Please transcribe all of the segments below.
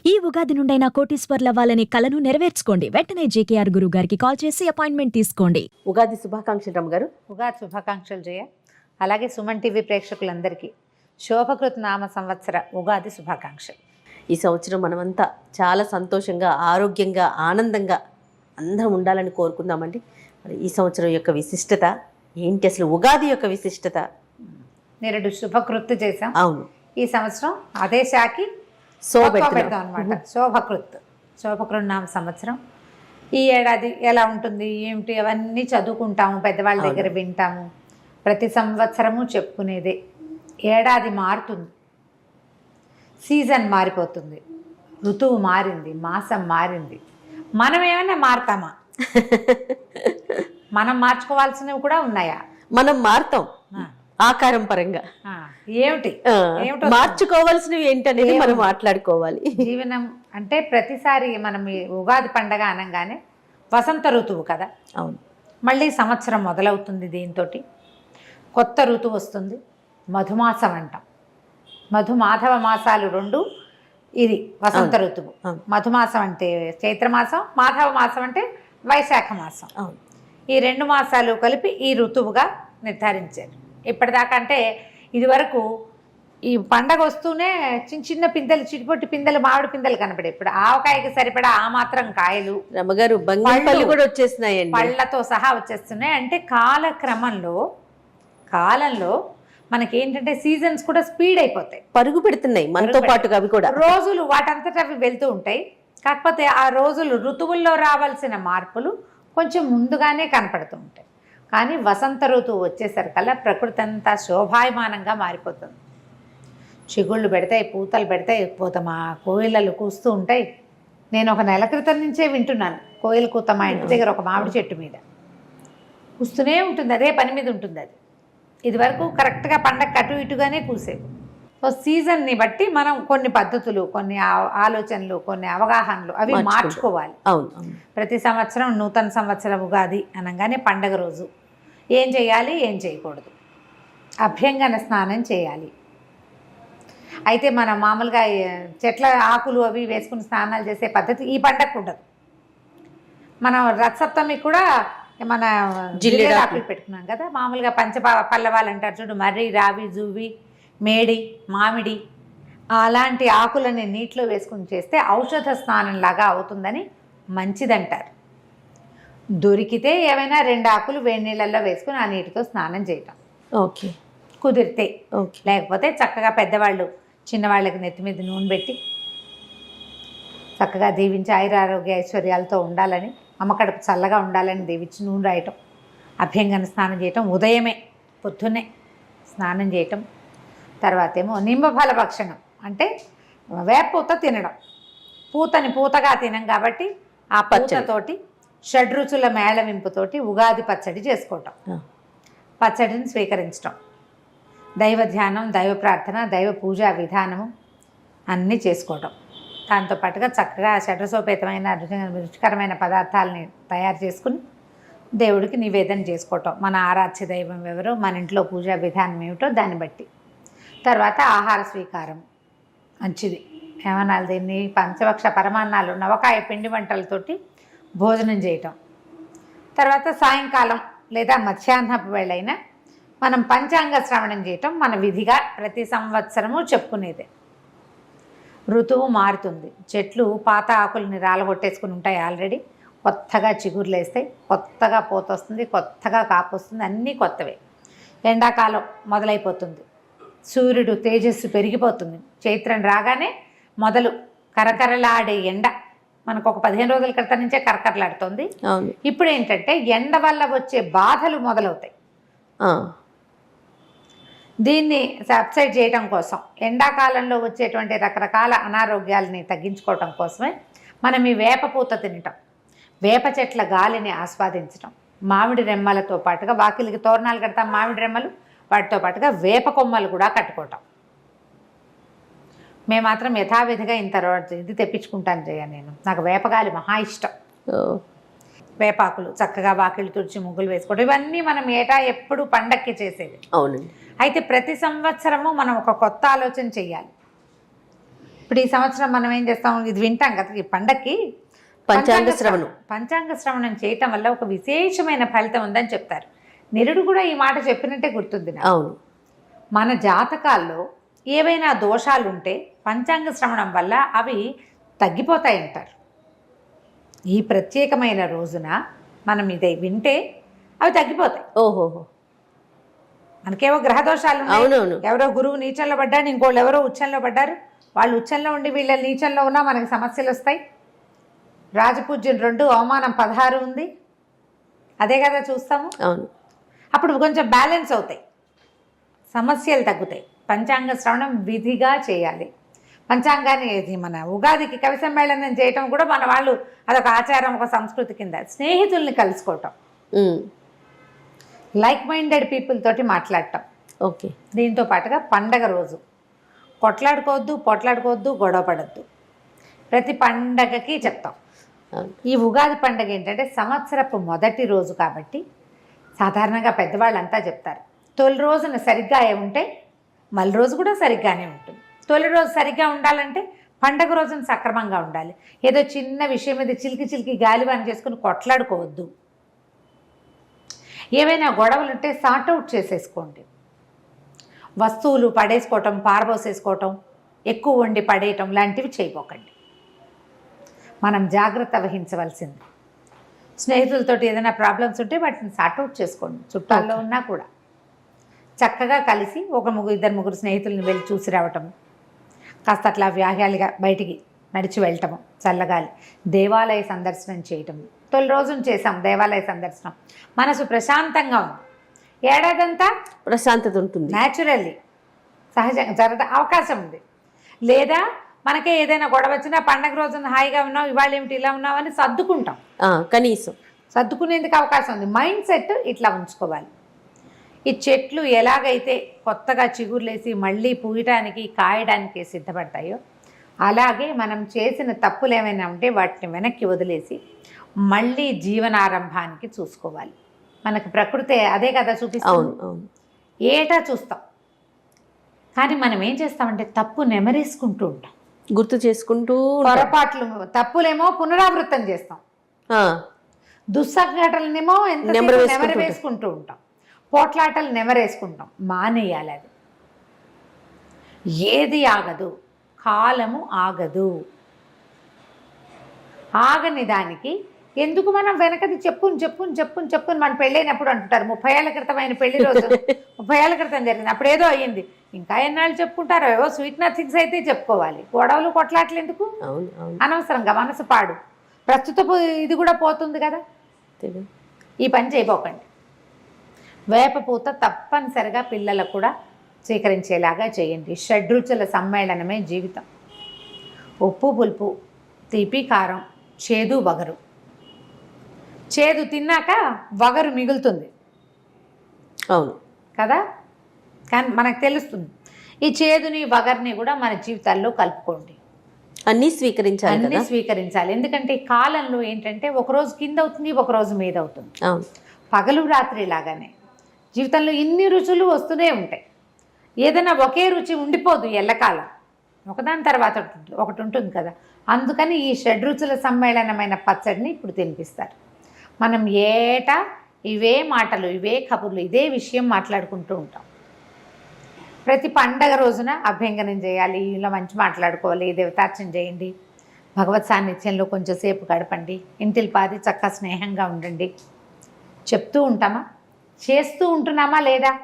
ఈ ఉగాది నుండైనా కోటీశ్వర్లవ్వాలనే కలను నెరవేర్చుకోండి. వెంటనే జేకేఆర్ గురువు గారికి కాల్ చేసి అపాయింట్మెంట్ తీసుకోండి. ఉగాది శుభాకాంక్షలు రమ్మ గారు. ఉగాది శుభాకాంక్షలు జయ. అలాగే సుమన్ టీవీ ప్రేక్షకులందరికీ శోభకృత్ నామ సంవత్సర ఉగాది శుభాకాంక్షలు. ఈ సంవత్సరం మనమంతా చాలా సంతోషంగా, ఆరోగ్యంగా, ఆనందంగా అందరం ఉండాలని కోరుకుందామండి. మరి ఈ సంవత్సరం యొక్క విశిష్టత ఏంటి, అసలు ఉగాది యొక్క విశిష్టత? నేరేడు శుభకృత్ చేసాం. అవును, ఈ సంవత్సరం అదే శాఖి పెడదాం అనమాట. శోభకృత్ నామ సంవత్సరం. ఈ ఏడాది ఎలా ఉంటుంది ఏమిటి అవన్నీ చదువుకుంటాము, పెద్దవాళ్ళ దగ్గర వింటాము. ప్రతి సంవత్సరము చెప్పుకునేదే. ఏడాది మారుతుంది, సీజన్ మారిపోతుంది, ఋతువు మారింది, మాసం మారింది. మనం ఏమైనా మారుతామా? మనం మార్చుకోవాల్సినవి కూడా ఉన్నాయా? మనం మారుతాం ఆకారం పరంగా. ఏమిటి మార్చుకోవాల్సినవి ఏంటనేది మనం మాట్లాడుకోవాలి. జీవనం అంటే ప్రతిసారి మనం ఈ ఉగాది పండగ అనగానే వసంత ఋతువు కదా. అవును, మళ్ళీ సంవత్సరం మొదలవుతుంది. దీంతో కొత్త ఋతువు వస్తుంది. మధుమాసం అంటాం. మధుమాధవ మాసాలు రెండు. ఇది వసంత ఋతువు. మధుమాసం అంటే చైత్రమాసం, మాధవ మాసం అంటే వైశాఖ మాసం. ఈ రెండు మాసాలు కలిపి ఈ ఋతువుగా నిర్ధారించారు. ఇప్పటిదాకా అంటే ఇదివరకు ఈ పండగ వస్తూనే చిన్న చిన్న పిందెలు, చిటిపొట్టి పిందెలు, మామిడి పిందెలు కనపడే. ఇప్పుడు ఆవకాయకి సరిపడా ఆ మాత్రం కాయలు, రమ్మగారు బంగాళపల్లి కూడా వచ్చేస్తున్నాయండి, పళ్ళతో సహా వచ్చేస్తున్నాయి. అంటే కాలంలో మనకేంటంటే సీజన్స్ కూడా స్పీడ్ అయిపోతాయి, పరుగు పెడుతున్నాయి మనతో పాటుగా. అవి కూడా రోజులు వాటంతటా అవి వెళ్తూ ఉంటాయి. కాకపోతే ఆ రోజులు ఋతువుల్లో రావాల్సిన మార్పులు కొంచెం ముందుగానే కనపడుతూ ఉంటాయి. కానీ వసంత ఋతువు వచ్చేసరికల్లా ప్రకృతి అంతా శోభాయమానంగా మారిపోతుంది. చిగుళ్ళు పెడతాయి, పూతలు పెడతాయి, పోతమా కోయిలలు కూస్తూ ఉంటాయి. నేను ఒక నెల క్రితం నుంచే వింటున్నాను కోయిల కూత. మా ఇంటి దగ్గర ఒక మామిడి చెట్టు మీద కూస్తూనే ఉంటుంది, అదే పని మీద ఉంటుంది అది. ఇదివరకు కరెక్ట్గా పండగ అటు ఇటుగానే కూసేది. సో సీజన్ని బట్టి మనం కొన్ని పద్ధతులు, కొన్ని ఆలోచనలు, కొన్ని అవగాహనలు అవి మార్చుకోవాలి. ప్రతి సంవత్సరం నూతన సంవత్సరం ఉగాది అనగానే పండగ రోజు ఏం చేయాలి, ఏం చేయకూడదు. అభ్యంగన స్నానం చేయాలి. అయితే మనం మామూలుగా చెట్ల ఆకులు అవి వేసుకుని స్నానాలు చేసే పద్ధతి ఈ పండగకు ఉండదు. మనం రథసప్తమి కూడా మన జిల్లేడు ఆకులు పెట్టుకున్నాం కదా. మామూలుగా పల్లవాళ్ళు అంటారు చూడు, మర్రి, రావి, జూవి, మేడి, మామిడి అలాంటి ఆకులని నీటిలో వేసుకుని చేస్తే ఔషధ స్నానం లాగా అవుతుందని మంచిదంటారు. దొరికితే ఏమైనా 2 ఆకులు వేడి నీళ్ళల్లో వేసుకుని ఆ నీటితో స్నానం చేయటం కుదిరితే. లేకపోతే చక్కగా పెద్దవాళ్ళు చిన్నవాళ్ళకి నెత్తి మీద నూనె పెట్టి చక్కగా దీవించి ఆయురారోగ్య ఐశ్వర్యాలతో ఉండాలని, అమ్మకడుపు చల్లగా ఉండాలని దీవించి నూనె రాయటం, అభ్యంగన స్నానం చేయటం, ఉదయమే పొద్దున్నే స్నానం చేయటం. తర్వాత ఏమో నింబఫల భక్షణం అంటే వేప పూత తినడం. పూతగా తినం కాబట్టి ఆ పూతతోటి షడ్రుచుల మేళవింపుతోటి ఉగాది పచ్చడి చేసుకోవటం, పచ్చడిని స్వీకరించటం, దైవ ధ్యానం, దైవ ప్రార్థన, దైవ పూజా విధానము అన్నీ చేసుకోవటం. దాంతోపాటుగా చక్కగా షడ్రసోపేతమైన రుచికరమైన పదార్థాలని తయారు చేసుకుని దేవుడికి నివేదన చేసుకోవటం. మన ఆరాధ్య దైవం ఎవరో, మన ఇంట్లో పూజా విధానం ఏమిటో దాన్ని బట్టి. తర్వాత ఆహార స్వీకారం మంచిది. ఏమనాలి దీన్ని, పంచభక్ష పరమాన్నాలు, నవకాయ పిండి వంటలతోటి భోజనం చేయటం. తర్వాత సాయంకాలం లేదా మధ్యాహ్నపు వేళైనా మనం పంచాంగ శ్రవణం చేయటం మన విధిగా ప్రతి సంవత్సరము చెప్పుకునేదే. ఋతువు మారుతుంది. చెట్లు పాత ఆకుల్ని రాలగొట్టేసుకుని ఉంటాయి ఆల్రెడీ. కొత్తగా చిగుర్లు వేస్తాయి, కొత్తగా పూత వస్తుంది, కొత్తగా కాపు వస్తుంది, అన్నీ కొత్తవే. ఎండాకాలం మొదలైపోతుంది. సూర్యుడు తేజస్సు పెరిగిపోతుంది. చైత్రం రాగానే మొదలు కరకరలాడే ఎండ మనకు ఒక 15 రోజుల క్రితం నుంచే కరకరలాడుతుంది. ఇప్పుడు ఏంటంటే ఎండ వల్ల వచ్చే బాధలు మొదలవుతాయి. దీన్ని సబ్సైడ్ చేయడం కోసం, ఎండాకాలంలో వచ్చేటువంటి రకరకాల అనారోగ్యాలని తగ్గించుకోవటం కోసమే మనం ఈ వేప పూత తినటం, వేప చెట్ల గాలిని ఆస్వాదించటం, మామిడి రెమ్మలతో పాటుగా వాకిలికి తోరణాలు కడతాం, మామిడి రెమ్మలు, వాటితో పాటుగా వేప కొమ్మలు కూడా కట్టుకోవటం. మేము మాత్రం యథావిధిగా ఇది తెప్పించుకుంటాను జయ. నాకు వేపగాలి మహా ఇష్టం. వేపాకులు చక్కగా వాకిళ్ళు తుడిచి ముగ్గులు వేసుకోవడం, ఇవన్నీ మనం ఏటా ఎప్పుడు పండక్కి చేసేది. అవునండి. అయితే ప్రతి సంవత్సరము మనం ఒక కొత్త ఆలోచన చెయ్యాలి. ఇప్పుడు ఈ సంవత్సరం మనం ఏం చేస్తాం, ఇది వింటాం కదా ఈ పండక్కి, పంచాంగ శ్రవణం. పంచాంగ శ్రవణం చేయటం వల్ల ఒక విశేషమైన ఫలితం ఉందని చెప్తారు. నిరుడు కూడా ఈ మాట చెప్పినట్టే గుర్తుంది నాకు. అవును. మన జాతకాల్లో ఏవైనా దోషాలు ఉంటే పంచాంగ శ్రవణం వల్ల అవి తగ్గిపోతాయి అంటారు. ఈ ప్రత్యేకమైన రోజున మనం ఇది వింటే అవి తగ్గిపోతాయి. ఓహోహో. మనకేవో గ్రహదోషాలు ఉన్నాయి. అవునవును. ఎవరో గురువు నీచంలో పడ్డాడు, ఇంకోళ్ళు ఎవరో ఉచ్చంలో పడ్డారు. వాళ్ళు ఉచ్చంలో ఉండి వీళ్ళ నీచంలో ఉన్నా మనకి సమస్యలు వస్తాయి. రాజపూజ్యం 2, అవమానం 16 ఉంది. అదే కదా చూస్తాము. అవును. అప్పుడు కొంచెం బ్యాలెన్స్ అవుతాయి, సమస్యలు తగ్గుతాయి. పంచాంగ శ్రవణం విధిగా చేయాలి. పంచాంగాన్ని ఇది మన ఉగాదికి కవి సమ్మేళనం చేయటం కూడా మన వాళ్ళు అదొక ఆచారం, ఒక సంస్కృతి కింద. స్నేహితుల్ని కలుసుకోవటం, లైక్ మైండెడ్ పీపుల్ తోటి మాట్లాడటం. ఓకే. దీంతో పాటుగా పండగ రోజు కొట్లాడుకోవద్దు, పొట్లాడుకోవద్దు, గొడవ పడద్దు. ప్రతి పండగకి చెప్తాం. ఈ ఉగాది పండగ ఏంటంటే సంవత్సరపు మొదటి రోజు కాబట్టి సాధారణంగా పెద్దవాళ్ళంతా చెప్తారు, తొలి రోజున సరిగ్గా ఉంటే మళ్ళీ రోజు కూడా సరిగ్గానే ఉంటుంది. తొలి రోజు సరిగ్గా ఉండాలంటే పండగ రోజున సక్రమంగా ఉండాలి. ఏదో చిన్న విషయం మీద చిలికి గాలివాన చేసుకుని కొట్లాడుకోవద్దు. ఏవైనా గొడవలు ఉంటే సార్ట్అవుట్ చేసేసుకోండి. వస్తువులు పడేసుకోవటం, పారబోసేసుకోవటం, ఎక్కువ వండి పడేయటం లాంటివి చేయబోకండి. మనం జాగ్రత్త వహించవలసింది. స్నేహితులతోటి ఏదైనా ప్రాబ్లమ్స్ ఉంటే వాటిని సార్ట్అవుట్ చేసుకోండి. చుట్టాల్లో ఉన్నా కూడా చక్కగా కలిసి ఒక 2-3 స్నేహితులను వెళ్ళి చూసి రావటం, కాస్త అట్లా వ్యాహ్యాలుగా బయటికి నడిచి వెళ్ళటము, చల్లగాలి, దేవాలయ సందర్శనం చేయటము. తొలి రోజున చేసాం దేవాలయ సందర్శనం, మనసు ప్రశాంతంగా ఉంది. ఏడాదంతా ప్రశాంతత ఉంటుంది. న్యాచురల్లీ సహజంగా జరగ అవకాశం ఉంది. లేదా మనకే ఏదైనా గొడవ వచ్చినా పండగ రోజున హాయిగా ఉన్నావు, ఇవాళ ఏమిటి ఇలా ఉన్నావు అని సర్దుకుంటాం. కనీసం సర్దుకునేందుకు అవకాశం ఉంది. మైండ్ సెట్ ఇట్లా ఉంచుకోవాలి. ఈ చెట్లు ఎలాగైతే కొత్తగా చిగుర్లేసి మళ్ళీ పూయటానికి, కాయడానికి సిద్ధపడతాయో అలాగే మనం చేసిన తప్పులు ఏమైనా ఉంటే వాటిని వెనక్కి వదిలేసి మళ్ళీ జీవనారంభానికి చూసుకోవాలి. మనకు ప్రకృతి అదే కదా చూపిస్తుంది. ఏటా చూస్తాం, కానీ మనం ఏం చేస్తామంటే తప్పు నెమరేసుకుంటూ ఉంటాం, గుర్తు చేసుకుంటూ. పొరపాట్లు, తప్పులేమో పునరావృతం చేస్తాం, దుస్సంఘటనలేమో నెమరు వేసుకుంటూ ఉంటాం, పోట్లాటలు నెమరేసుకుంటాం. మానేయాలి. అది ఏది ఆగదు, కాలము ఆగదు. ఆగని దానికి ఎందుకు మనం వెనకది చెప్పుని మన పెళ్ళైనప్పుడు అంటుంటారు 30 ఏళ్ల క్రితమైన పెళ్లి రోజు 30 ఏళ్ల క్రితం జరిగింది, అప్పుడు ఏదో అయ్యింది, ఇంకా ఎన్నాళ్ళు చెప్పుకుంటారో. ఏవో స్వీట్ నథింగ్స్ అయితే చెప్పుకోవాలి. గొడవలు కొట్లాటలు ఎందుకు అనవసరంగా, మనసు పాడు. ప్రస్తుతపు ఇది కూడా పోతుంది కదా. ఈ పని చేయబోకండి. వేపపూత తప్పనిసరిగా పిల్లలకు కూడా స్వీకరించేలాగా చేయండి. షడ్రుచుల సమ్మేళనమే జీవితం. ఉప్పు, పులుపు, తీపి, కారం, చేదు, వగరు. చేదు తిన్నాక వగరు మిగులుతుంది. అవును కదా. కానీ మనకు తెలుస్తుంది. ఈ చేదుని వగర్ని కూడా మన జీవితాల్లో కలుపుకోండి. అన్నీ స్వీకరించాలి. ఎందుకంటే ఈ కాలంలో ఏంటంటే ఒకరోజు కింద అవుతుంది, ఒకరోజు మీద అవుతుంది. పగలు రాత్రి లాగానే జీవితంలో ఇన్ని రుచులు వస్తూనే ఉంటాయి. ఏదైనా ఒకే రుచి ఉండిపోదు ఎల్లకాలం, ఒకదాని తర్వాత ఒకటి ఉంటుంది కదా. అందుకని ఈ షడ్రుచుల సమ్మేళనమైన పచ్చడిని ఇప్పుడు తినిపిస్తారు. మనం ఏటా ఇవే మాటలు, ఇవే కబుర్లు, ఇదే విషయం మాట్లాడుకుంటూ ఉంటాం. ప్రతి పండగ రోజున అభ్యంగనం చేయాలి, ఇలా మంచి మాట్లాడుకోవాలి, దేవతార్చన చేయండి, భగవత్ సాన్నిధ్యంలో కొంచెం సేపు గడపండి, ఇంటిల్పాది చక్కగా స్నేహంగా ఉండండి. చెప్తూ ఉంటామా, చేస్తూ ఉంటున్నామా లేదా,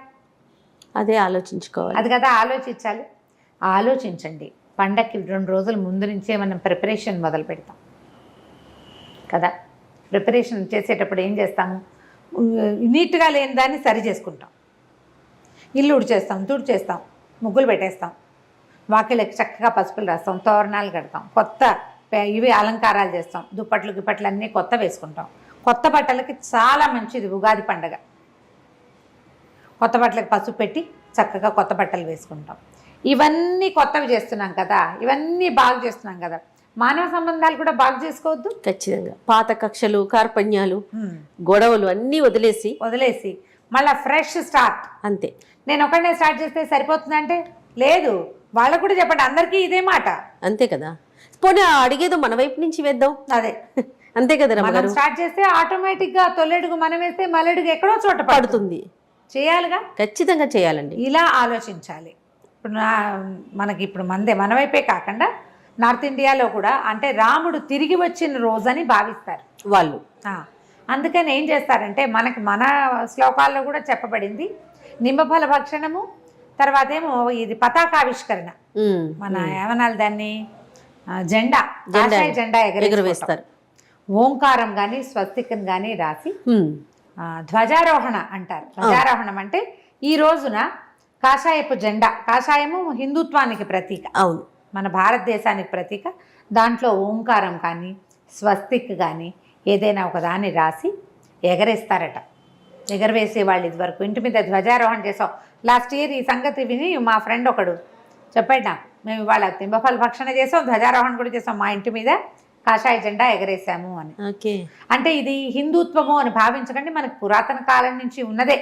అదే ఆలోచించుకోవాలి. అది కదా ఆలోచించాలి. ఆలోచించండి. పండగకి 2 రోజుల ముందు నుంచే మనం ప్రిపరేషన్ మొదలు పెడతాం కదా. ప్రిపరేషన్ చేసేటప్పుడు ఏం చేస్తాము, నీట్గా లేని దాన్ని సరి చేసుకుంటాం. ఇల్లు ఉడిచేస్తాం, తుడిచేస్తాం, ముగ్గులు పెట్టేస్తాం, వాకిళ్ళకి చక్కగా పసుపులు రాస్తాం, తోరణాలు కడతాం, కొత్త ఇవి అలంకారాలు చేస్తాం, దుప్పట్లు గిప్పట్లు అన్నీ కొత్త వేసుకుంటాం. కొత్త బట్టలకి చాలా మంచిది ఉగాది పండగ. కొత్త బట్టలకి పసుపు పెట్టి చక్కగా కొత్త బట్టలు వేసుకుంటాం. ఇవన్నీ కొత్తవి చేస్తున్నాం కదా, ఇవన్నీ బాగు చేస్తున్నాం కదా. మానవ సంబంధాలు కూడా బాగు చేసుకోవద్దు. ఖచ్చితంగా పాత కక్షలు, కార్పణ్యాలు, గొడవలు అన్నీ వదిలేసి మళ్ళీ ఫ్రెష్ స్టార్ట్. అంతే. నేను ఒకనే స్టార్ట్ చేస్తే సరిపోతుందంటే లేదు, వాళ్ళకు కూడా చెప్పండి, అందరికీ ఇదే మాట. అంతే కదా. పోనీ అడిగేదో మన వైపు నుంచి వేద్దాం. అదే అంతే కదా మనం రమ్మగారు. స్టార్ట్ చేస్తే ఆటోమేటిక్గా తొలెడుగు మనం వేస్తే మల్లెడుగు ఎక్కడో చోట పడుతుంది. చేయాలిగా, ఖచ్చితంగా చేయాలండి. ఇలా ఆలోచించాలి. ఇప్పుడు మనకి ఇప్పుడు మన వైపే కాకుండా నార్త్ ఇండియాలో కూడా అంటే రాముడు తిరిగి వచ్చిన రోజని భావిస్తారు వాళ్ళు. అందుకని ఏం చేస్తారంటే మనకి మన శ్లోకాల్లో కూడా చెప్పబడింది నింబఫల భక్షణము, తర్వాత ఏమో ఇది పతాకావిష్కరణ, మన ఏమనాలి దాన్ని, జెండా జెండా ఎగరవేస్తారు. ఓంకారం కానీ స్వస్తికం కానీ రాసి ధ్వజారోహణ అంటారు. ధ్వజారోహణం అంటే ఈ రోజున కాషాయపు జెండా, కాషాయము హిందుత్వానికి ప్రతీక, అవును, మన భారతదేశానికి ప్రతీక. దాంట్లో ఓంకారం కానీ స్వస్తిక్ కానీ ఏదైనా ఒక దాన్ని రాసి ఎగరేస్తారట. ఎగరవేసే వాళ్ళు ఇదివరకు ఇంటి మీద ధ్వజారోహణ చేసాం. లాస్ట్ ఇయర్ ఈ సంగతి విని మా ఫ్రెండ్ ఒకడు చెప్పాడు నాకు, మేము ఇవాళ తింబఫల భక్షణ చేసాం, ధ్వజారోహణ కూడా చేసాం, మా ఇంటి మీద కాషాయ జెండా ఎగరేసాము అని. అంటే ఇది హిందుత్వము అని భావించకండి, మనకు పురాతన కాలం నుంచి ఉన్నదే.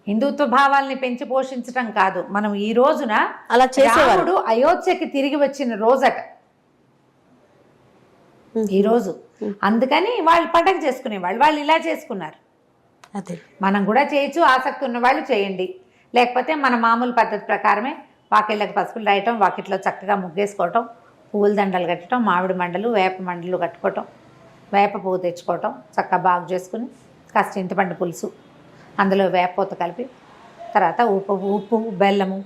హిందుత్వ భావాల్ని పెంచి పోషించడం కాదు, మనం ఈ రోజున అలా రాముడు అయోధ్యకి తిరిగి వచ్చిన రోజట ఈ రోజు. అందుకని వాళ్ళు పండగ చేసుకునేవాళ్ళు, వాళ్ళు ఇలా చేసుకున్నారు. అదే మనం కూడా చేయొచ్చు, ఆసక్తి ఉన్న వాళ్ళు చేయండి. లేకపోతే మన మామూలు పద్ధతి ప్రకారమే వాకిళ్ళకి పసుపులు రాయటం, వాకిట్లో చక్కగా ముగ్గేసుకోవటం, పువ్వుల దండలు కట్టడం, మామిడి మండలు వేప మండలు కట్టుకోవటం, వేప పువ్వు తెచ్చుకోవటం, చక్కగా బాగు చేసుకుని కాస్త చింతపండు పులుసు, అందులో వేపపోత కలిపి, తర్వాత ఉప్పు బెల్లము,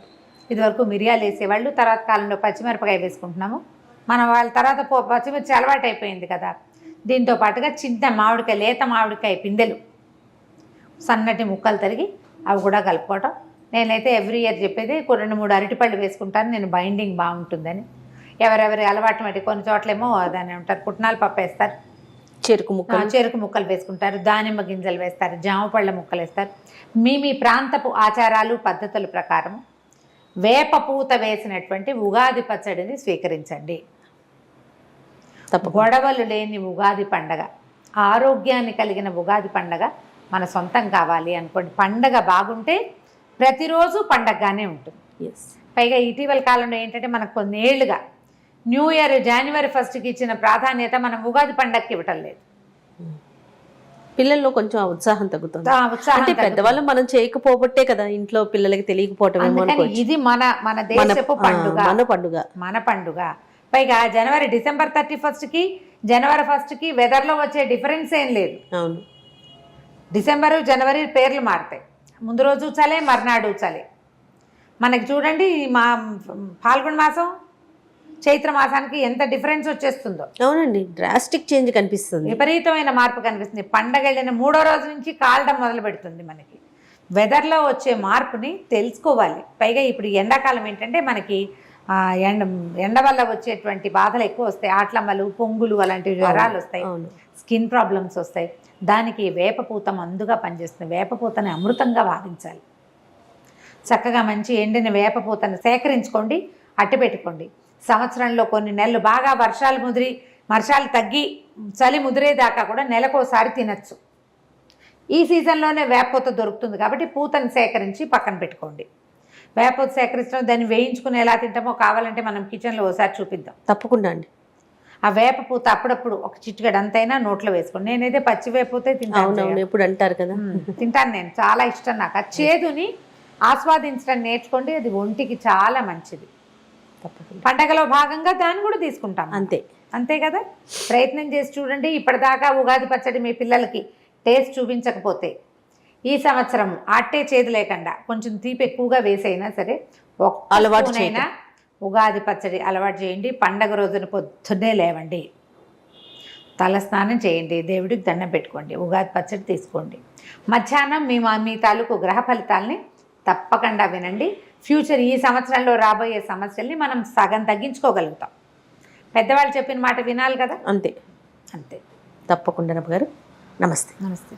ఇదివరకు మిరియాలు వేసేవాళ్ళు, తర్వాత కాలంలో పచ్చిమిరపకాయ వేసుకుంటున్నాము మన వాళ్ళ. తర్వాత పచ్చిమిర్చి అలవాటు అయిపోయింది కదా. దీంతో పాటుగా చిన్న మామిడికాయ, లేత మామిడికాయ పిందెలు సన్నటి ముక్కలు తరిగి అవి కూడా కలుపుకోవటం. నేనైతే ఎవ్రీ ఇయర్ చెప్పేది 2-3 అరటిపళ్ళు వేసుకుంటాను, నేను బైండింగ్ బాగుంటుందని. ఎవరెవరి అలవాటు బట్టి కొన్ని చోట్లేమో దాన్ని ఉంటారు పుట్నాల పప్పు వేస్తారు, చెరుకు ముక్కలు వేసుకుంటారు, దానిమ్మ గింజలు వేస్తారు, జామ పళ్ళ ముక్కలు వేస్తారు. మీ ప్రాంతపు ఆచారాలు పద్ధతుల ప్రకారం వేప పూత వేసినటువంటి ఉగాది పచ్చడిని స్వీకరించండి. గొడవలు లేని ఉగాది పండగ, ఆరోగ్యాన్ని కలిగిన ఉగాది పండగ మన సొంతం కావాలి అనుకోండి. పండగ బాగుంటే ప్రతిరోజు పండగగానే ఉంటుంది. పైగా ఇటీవల కాలంలో ఏంటంటే మనకు కొన్నేళ్లుగా న్యూ ఇయర్ జనవరి 1కి ఇచ్చిన ప్రాధాన్యత మనం ఉగాది పండగకి ఇవ్వటం లేదు. పిల్లల్లో కొంచెం ఉత్సాహం తగ్గుతుంది. అంటే పెద్దవాళ్ళు మనం చేయకపోబట్టే కదా ఇంట్లో పిల్లలకి తెలియకపోవటం. ఇది మన దేశపు పండుగ, మన పండుగ. పైగా డిసెంబర్ 31కి జనవరి 1కి వెదర్లో వచ్చే డిఫరెన్స్ ఏం లేదు. అవును, డిసెంబరు జనవరి పేర్లు మారుతాయి, ముందు రోజు చలే మర్నాడు చలే. మనకి చూడండి మా ఫాల్గుణ మాసం చైత్ర మాసానికి ఎంత డిఫరెన్స్ వచ్చేస్తుందో. అవునండి, డ్రాస్టిక్ చేంజ్ కనిపిస్తుంది, విపరీతమైన మార్పు కనిపిస్తుంది. పండగ వెళ్ళిన 3వ రోజు నుంచి కాలడం మొదలు పెడుతుంది. మనకి వెదర్లో వచ్చే మార్పుని తెలుసుకోవాలి. పైగా ఇప్పుడు ఎండాకాలం ఏంటంటే మనకి ఎండ వల్ల వచ్చేటువంటి బాధలు ఎక్కువ వస్తాయి, ఆట్లమ్మలు, పొంగులు, అలాంటి జ్వరాలు వస్తాయి, స్కిన్ ప్రాబ్లమ్స్ వస్తాయి. దానికి వేపపూత మందుగా పనిచేస్తుంది. వేపపూతని అమృతంగా భావించాలి. చక్కగా మంచి ఎండిన వేపపూతను సేకరించుకోండి, అట్టిపెట్టుకోండి. సంవత్సరంలో కొన్ని నెలలు బాగా వర్షాలు తగ్గి చలి ముదిరేదాకా కూడా నెలకోసారి తినచ్చు. ఈ సీజన్లోనే వేపపూత దొరుకుతుంది కాబట్టి పూతను సేకరించి పక్కన పెట్టుకోండి. వేపపూత సేకరించడం, దాన్ని వేయించుకుని ఎలా తింటామో కావాలంటే మనం కిచెన్లో ఒకసారి చూపిద్దాం. తప్పకుండా అండి. ఆ వేపపూత అప్పుడప్పుడు ఒక చిటికెడు అంతైనా నోట్లో వేసుకోండి. నేనైతే పచ్చి వేపపూతే తింటాను. ఎప్పుడు అంటారు కదా, తింటాను, నేను చాలా ఇష్టం నాకు. ఆ చేదుని ఆస్వాదించడం నేర్చుకోండి, అది ఒంటికి చాలా మంచిది. పండగలో భాగంగా దాన్ని కూడా తీసుకుంటాం. అంతే కదా, ప్రయత్నం చేసి చూడండి. ఇప్పటిదాకా ఉగాది పచ్చడి మీ పిల్లలకి టేస్ట్ చూపించకపోతే ఈ సంవత్సరం అట్టే చేదు లేకుండా కొంచెం తీపి ఎక్కువగా వేసైనా సరే అలవాటునైనా ఉగాది పచ్చడి అలవాటు చేయండి. పండగ రోజున పొద్దున్నే లేవండి, తల స్నానం చేయండి, దేవుడికి దండం పెట్టుకోండి, ఉగాది పచ్చడి తీసుకోండి. మధ్యాహ్నం మీ తాలూకు గ్రహ ఫలితాలని తప్పకుండా వినండి. ఫ్యూచర్ ఈ సంవత్సరంలో రాబోయే సమస్యల్ని మనం సగం తగ్గించుకోగలుగుతాం. పెద్దవాళ్ళు చెప్పిన మాట వినాలి కదా. అంతే. తప్పకుండా రమ్మ గారు. నమస్తే. నమస్తే.